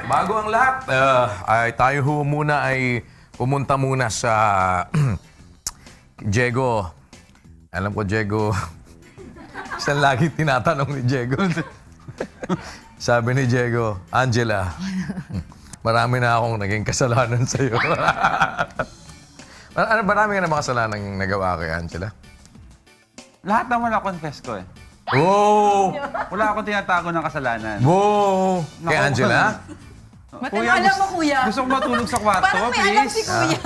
bago ang lahat, ay tayo ho muna ay pumunta muna sa Diego. Alam ko, Diego, saan lagi tinatanong ni Diego? Sabi ni Diego, Angela, marami na akong naging kasalanan sa'yo. Marami ka na mga kasalanan yung nagawa kay Angela? Lahat naman na-confess ko eh. Wow! Wala akong tinatago ng kasalanan. Wow! Kay Naku, Angela? Alam mo, kuya. Gusto ko matulog sa kwarto, Parang may alam si please. kuya.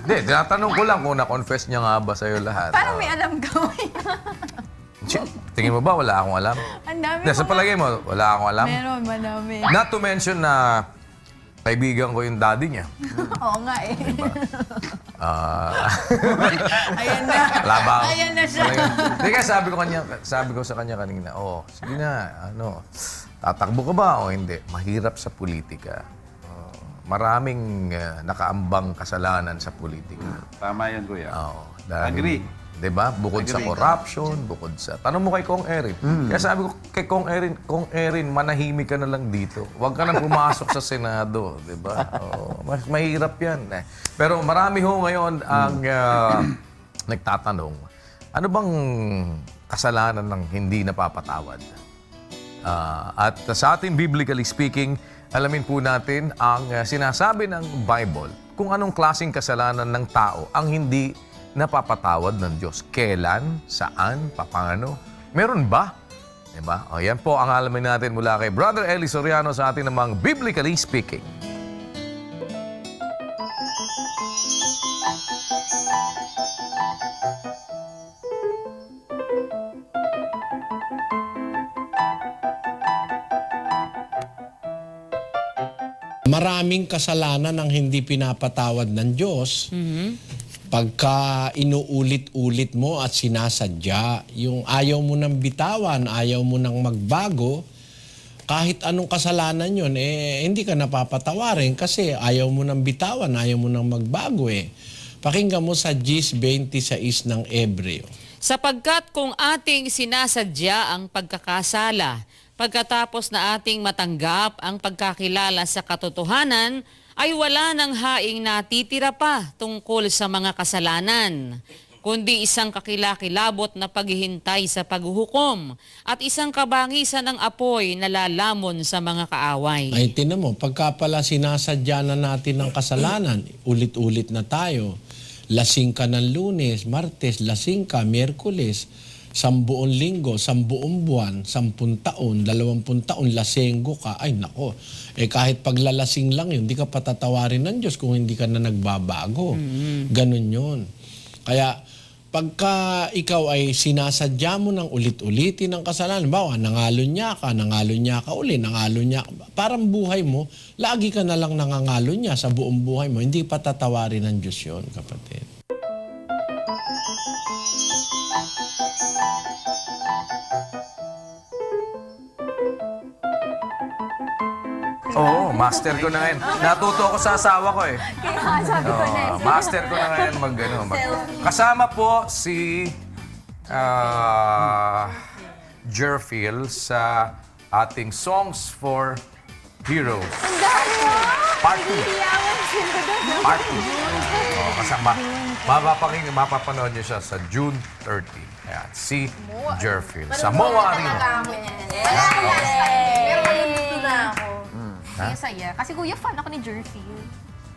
Hindi, tinatanong ko lang kung na-confess niya nga ba sa'yo lahat. Parang may alam ka, kuya. Tingin mo ba wala akong alam? Ang dami Hindi, sa palagay mo, wala akong alam? Meron, madami. Not to mention na kaibigan ko yung daddy niya. Oo nga eh. Ah, Ayan na. laba ako. Ayan na siya. Hindi kaya sabi ko sa kanya kanina, sige na, tatakbo ka ba o hindi? Mahirap sa politika. Maraming nakaambang kasalanan sa politika. Tama yun, kuya. Dahil, Agree. Diba? Bukod sa corruption, bukod sa... Tanong mo kay Kong Erin. Kaya sabi ko kay Kong Erin, manahimik ka na lang dito. Huwag ka nang pumasok sa Senado. Diba? Mas mahirap yan. Pero marami ho ngayon ang nagtatanong, ano bang kasalanan ng hindi napapatawad? At sa ating biblically speaking, alamin po natin ang sinasabi ng Bible kung anong klaseng kasalanan ng tao ang hindi napapatawad ng Diyos. Kailan? Saan? Paano? Meron ba? Diba? O, yan po ang alamin natin mula kay Brother Eli Soriano sa atin namang biblically speaking. Maraming kasalanan ang hindi pinapatawad ng Diyos. Pagka inuulit-ulit mo at sinasadya, yung ayaw mo nang bitawan, ayaw mo nang magbago, kahit anong kasalanan yun, hindi ka napapatawarin kasi ayaw mo nang bitawan, ayaw mo nang magbago eh. Pakinggan mo sa 10:26 ng Ebreo. Sapagkat kung ating sinasadya ang pagkakasala, pagkatapos na ating matanggap ang pagkakilala sa katotohanan, ay wala ng haing natitira pa tungkol sa mga kasalanan, kundi isang kakilakilabot na paghihintay sa paghuhukom at isang kabangisan ng apoy na lalamon sa mga kaaway. Ay, tinan mo, pagka pala sinasadya na natin ng kasalanan, ulit-ulit na tayo. Lasing ka ng Lunes, Martes, lasing ka, Miyerkules, 10 linggo, 10 buwan, 10 taon, 20 taon, lasenggo ka, ay nako. Kahit paglalasing lang yun, hindi ka patatawarin ng Diyos kung hindi ka na nagbabago. Ganun yun. Kaya, pagka ikaw ay sinasadya mo ng ulit-ulitin ng kasalanan, bawa, nangalo niya ka uli, nangalo niya ka. Parang buhay mo, lagi ka na lang nangangalo niya sa buong buhay mo. Hindi patatawarin ng Diyos yun, kapatid. Oo, master ko na ngayon. Natuto ako sa asawa ko eh. Kaya sabi ko na eh. Master ko na ngayon Kasama po si Jerfield sa ating Songs for Heroes. Ang dami mo! Part 2. Iiyawan sila doon. Part 2. Kasama. Mapapanood niyo siya sa June 30. Ayan, si Jerfield. Sa MOA Arena. Pero ngayon gusto na ako. Saya. Kasi kuya, fan ako ni Jerfield.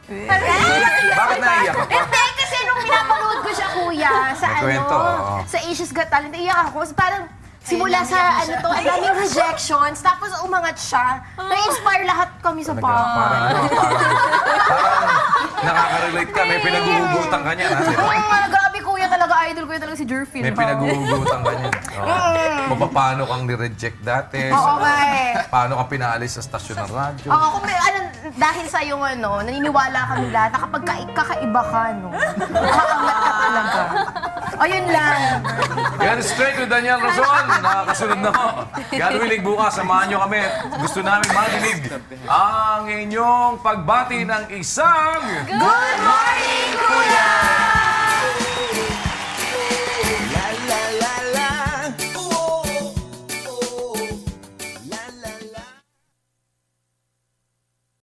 Bakit naiyak ka pa? Hindi, kasi nung pinapanood ko siya, kuya, sa May kwento, oo. sa Asia's Got Talent, iyak ako. Parang simula sa ang daming rejections, tapos umangat siya. Na-inspire lahat kami sa Parang nakaka-relate ka. May pinaguhugutan ka niya. Grabe kuya, talaga idol ko yun talaga si Jerfield. May pinaguhugutan ka niya. Paano kang ni-reject dati? Oo nga eh. Paano kang pinaalis sa stasyon ng radyo? Oo, kung may, dahil sa yung naniniwala kami lahat na kapag kakaiba ka, makaangat ka talaga. Ayun lang. Yan, straight with Daniel Razon. Nakakasunod na ho. God willing, bukas, samahan nyo kami. Gusto namin marinig ang inyong pagbati ng isang... Good morning, kuya!